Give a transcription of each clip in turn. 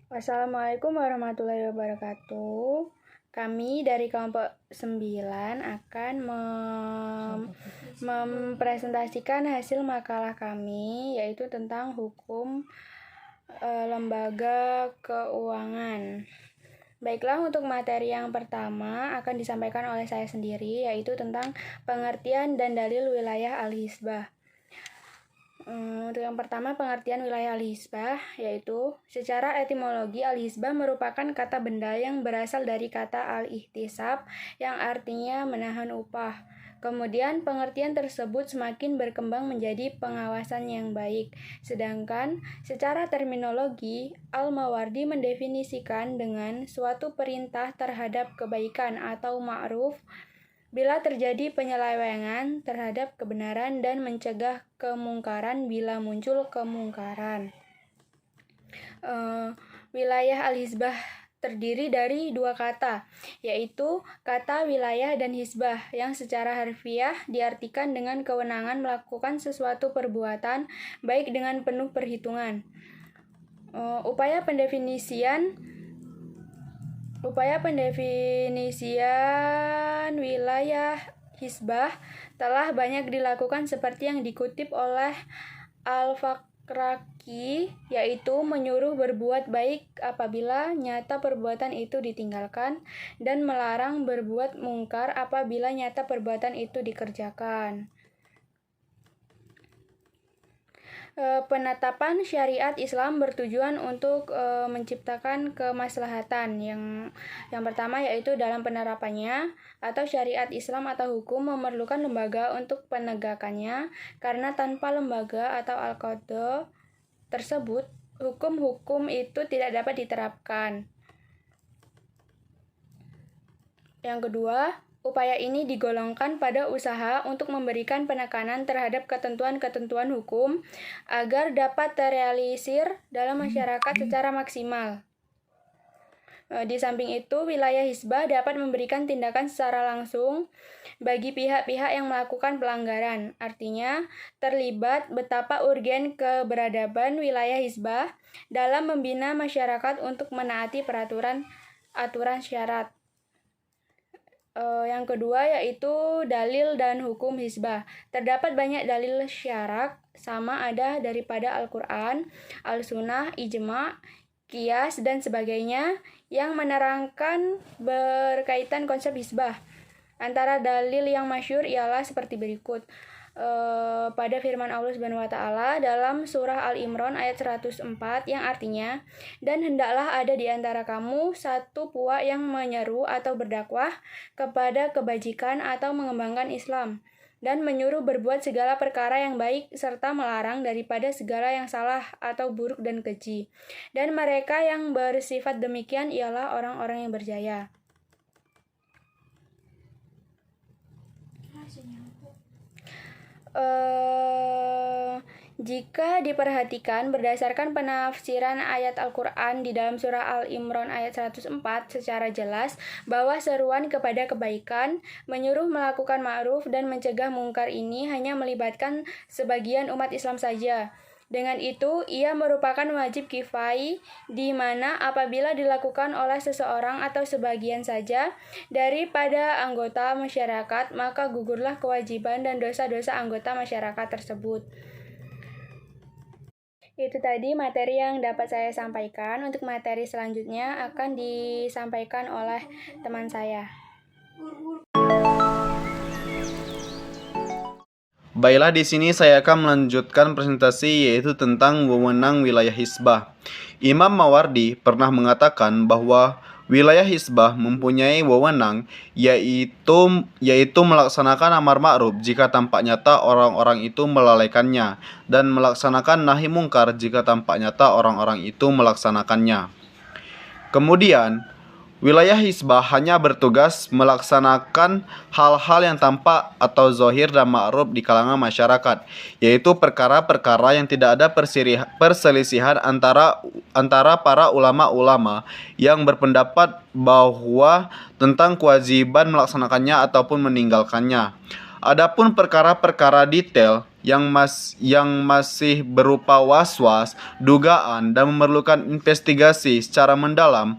Wassalamualaikum warahmatullahi wabarakatuh. Kami dari kelompok 9 akan mempresentasikan hasil makalah kami, yaitu tentang hukum lembaga keuangan. Baiklah, untuk materi yang pertama akan disampaikan oleh saya sendiri, yaitu tentang pengertian dan dalil wilayah al-hisbah. Untuk yang pertama, pengertian wilayah al-hisbah, yaitu secara etimologi al-hisbah merupakan kata benda yang berasal dari kata al-ihtisab yang artinya menahan upah. Kemudian pengertian tersebut semakin berkembang menjadi pengawasan yang baik. Sedangkan secara terminologi, Al-Mawardi mendefinisikan dengan suatu perintah terhadap kebaikan atau ma'ruf bila terjadi penyelewengan terhadap kebenaran dan mencegah kemungkaran bila muncul kemungkaran. Wilayah al-hisbah terdiri dari dua kata, yaitu kata wilayah dan hisbah, yang secara harfiah diartikan dengan kewenangan melakukan sesuatu perbuatan, baik dengan penuh perhitungan. Upaya pendefinisian wilayah hisbah telah banyak dilakukan seperti yang dikutip oleh Al-Fakraki, yaitu menyuruh berbuat baik apabila nyata perbuatan itu ditinggalkan dan melarang berbuat mungkar apabila nyata perbuatan itu dikerjakan. Penetapan syariat Islam bertujuan untuk menciptakan kemaslahatan. Yang pertama yaitu dalam penerapannya, atau syariat Islam atau hukum memerlukan lembaga untuk penegakannya, karena tanpa lembaga atau al-qadha tersebut, hukum-hukum itu tidak dapat diterapkan. Yang kedua, upaya ini digolongkan pada usaha untuk memberikan penekanan terhadap ketentuan-ketentuan hukum agar dapat terrealisir dalam masyarakat secara maksimal. Di samping itu, wilayah hisbah dapat memberikan tindakan secara langsung bagi pihak-pihak yang melakukan pelanggaran. Artinya, terlibat betapa urgen keberadaban wilayah hisbah dalam membina masyarakat untuk menaati aturan syarat. Yang kedua yaitu dalil dan hukum hisbah. Terdapat banyak dalil syarak sama ada daripada Al-Quran, Al-Sunnah, Ijma', Qiyas, dan sebagainya yang menerangkan berkaitan konsep hisbah. Antara dalil yang masyhur ialah seperti berikut. Pada firman Allah Subhanahu wa taala dalam surah Al-Imran ayat 104 yang artinya, dan hendaklah ada di antara kamu satu puak yang menyeru atau berdakwah kepada kebajikan atau mengembangkan Islam dan menyuruh berbuat segala perkara yang baik serta melarang daripada segala yang salah atau buruk dan keji. Dan mereka yang bersifat demikian ialah orang-orang yang berjaya. Jika diperhatikan berdasarkan penafsiran ayat Al-Quran di dalam surah Al-Imran ayat 104 secara jelas bahwa seruan kepada kebaikan, menyuruh melakukan ma'ruf dan mencegah mungkar ini hanya melibatkan sebagian umat Islam saja. Dengan itu, ia merupakan wajib kifai, di mana apabila dilakukan oleh seseorang atau sebagian saja daripada anggota masyarakat, maka gugurlah kewajiban dan dosa-dosa anggota masyarakat tersebut. Itu tadi materi yang dapat saya sampaikan. Untuk materi selanjutnya akan disampaikan oleh teman saya. Baiklah, di sini saya akan melanjutkan presentasi yaitu tentang wewenang wilayah hisbah. Imam Mawardi pernah mengatakan bahwa wilayah hisbah mempunyai wewenang yaitu melaksanakan amar ma'ruf jika tampak nyata orang-orang itu melalaikannya dan melaksanakan nahi mungkar jika tampak nyata orang-orang itu melaksanakannya. Kemudian, wilayah hisbah hanya bertugas melaksanakan hal-hal yang tampak atau zahir dan ma'ruf di kalangan masyarakat, yaitu perkara-perkara yang tidak ada perselisihan antara para ulama-ulama yang berpendapat bahwa tentang kewajiban melaksanakannya ataupun meninggalkannya. Adapun perkara-perkara detail yang masih berupa was-was, dugaan, dan memerlukan investigasi secara mendalam,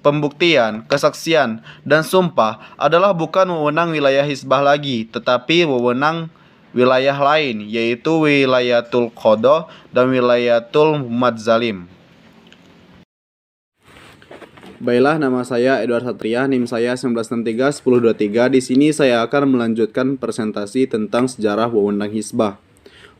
pembuktian, kesaksian, dan sumpah adalah bukan wewenang wilayah Hizbah lagi, tetapi wewenang wilayah lain, yaitu wilayatul qadha dan wilayatul madzalim. Baiklah, nama saya Edward Satria, NIM saya 1963-1023. Di sini saya akan melanjutkan presentasi tentang sejarah wewenang Hizbah.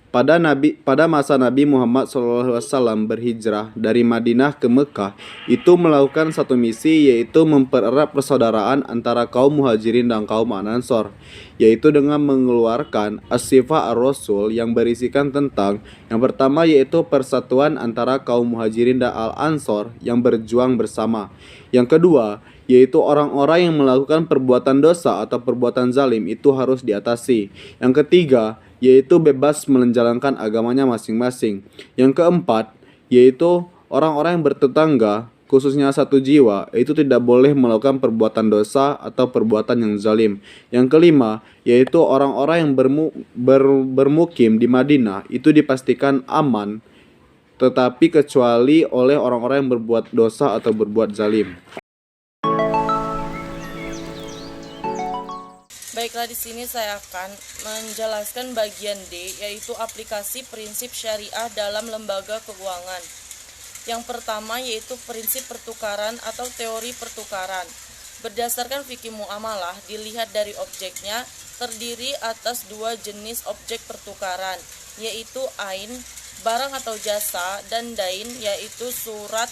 Pada masa Nabi Muhammad SAW berhijrah dari Madinah ke Mekah, itu melakukan satu misi, yaitu mempererat persaudaraan antara kaum Muhajirin dan kaum Ansor, yaitu dengan mengeluarkan As-Sifah Ar-Rasul yang berisikan tentang yang pertama, yaitu persatuan antara kaum Muhajirin dan Al-Ansor yang berjuang bersama. Yang kedua, yaitu orang-orang yang melakukan perbuatan dosa atau perbuatan zalim itu harus diatasi. Yang ketiga, yaitu bebas menjalankan agamanya masing-masing. Yang keempat, yaitu orang-orang yang bertetangga, khususnya satu jiwa, itu tidak boleh melakukan perbuatan dosa atau perbuatan yang zalim. Yang kelima, yaitu orang-orang yang bermukim di Madinah itu dipastikan aman, tetapi kecuali oleh orang-orang yang berbuat dosa atau berbuat zalim. Baiklah, di sini saya akan menjelaskan bagian D, yaitu aplikasi prinsip syariah dalam lembaga keuangan. Yang pertama yaitu prinsip pertukaran atau teori pertukaran. Berdasarkan fikih muamalah, dilihat dari objeknya, terdiri atas dua jenis objek pertukaran, yaitu ain, barang atau jasa, dan dain, yaitu surat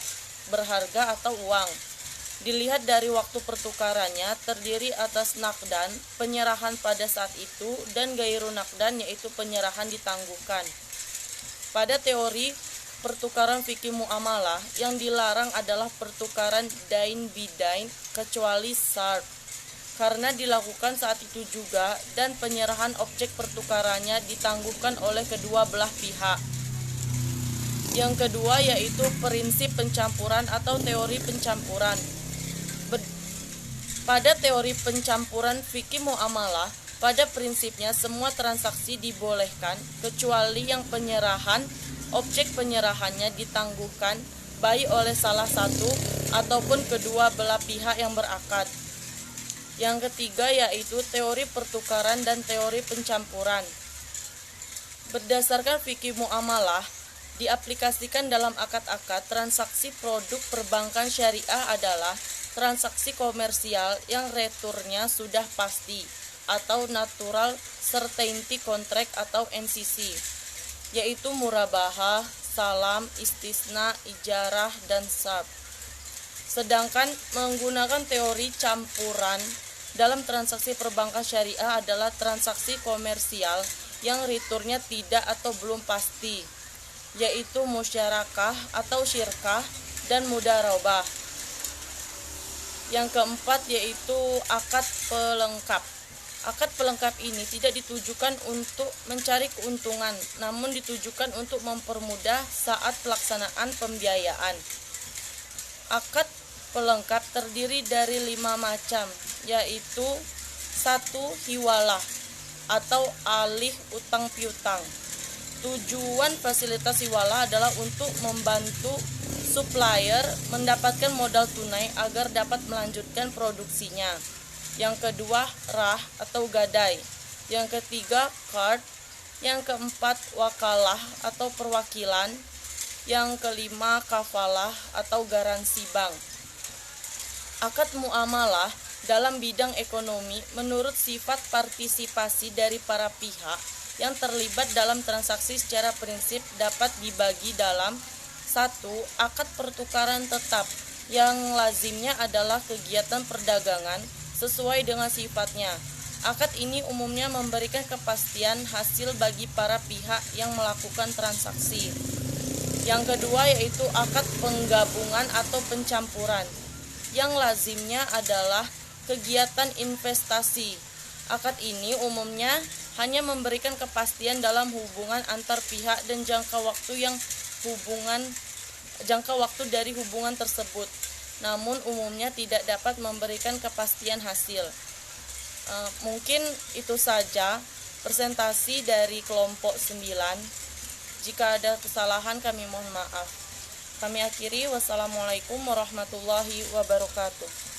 berharga atau uang. Dilihat dari waktu pertukarannya, terdiri atas nakdan, penyerahan pada saat itu, dan gairu nakdan, yaitu penyerahan ditangguhkan. Pada teori pertukaran fikih muamalah, yang dilarang adalah pertukaran dain bidain kecuali sarf, karena dilakukan saat itu juga, dan penyerahan objek pertukarannya ditangguhkan oleh kedua belah pihak. Yang kedua yaitu prinsip pencampuran atau teori pencampuran. Pada teori pencampuran fikih muamalah, pada prinsipnya semua transaksi dibolehkan kecuali yang penyerahan, objek penyerahannya ditangguhkan baik oleh salah satu ataupun kedua belah pihak yang berakad. Yang ketiga yaitu teori pertukaran dan teori pencampuran. Berdasarkan fikih muamalah, diaplikasikan dalam akad-akad, transaksi produk perbankan syariah adalah transaksi komersial yang returnya sudah pasti atau natural certainty contract atau NCC, yaitu murabahah, salam, istisna, ijarah, dan sarf. Sedangkan menggunakan teori campuran dalam transaksi perbankan syariah adalah transaksi komersial yang returnnya tidak atau belum pasti, yaitu musyarakah atau syirkah dan mudarabah. Yang keempat yaitu akad pelengkap. Akad pelengkap ini tidak ditujukan untuk mencari keuntungan, namun ditujukan untuk mempermudah saat pelaksanaan pembiayaan. Akad pelengkap terdiri dari 5 macam, yaitu 1. Hiwalah atau alih utang piutang. Tujuan fasilitas hiwalah adalah untuk membantu supplier mendapatkan modal tunai agar dapat melanjutkan produksinya. Yang kedua, rah atau gadai. Yang ketiga, qard. Yang keempat, wakalah atau perwakilan. Yang kelima, kafalah atau garansi bank. Akad muamalah dalam bidang ekonomi menurut sifat partisipasi dari para pihak yang terlibat dalam transaksi secara prinsip dapat dibagi dalam 1. Akad pertukaran tetap, yang lazimnya adalah kegiatan perdagangan sesuai dengan sifatnya. Akad ini umumnya memberikan kepastian hasil bagi para pihak yang melakukan transaksi. Yang kedua yaitu akad penggabungan atau pencampuran, yang lazimnya adalah kegiatan investasi. Akad ini umumnya hanya memberikan kepastian dalam hubungan antar pihak dan jangka waktu dari hubungan tersebut, namun umumnya tidak dapat memberikan kepastian hasil. Mungkin itu saja presentasi dari kelompok 9. Jika ada kesalahan kami mohon maaf. Kami akhiri, wassalamualaikum warahmatullahi wabarakatuh.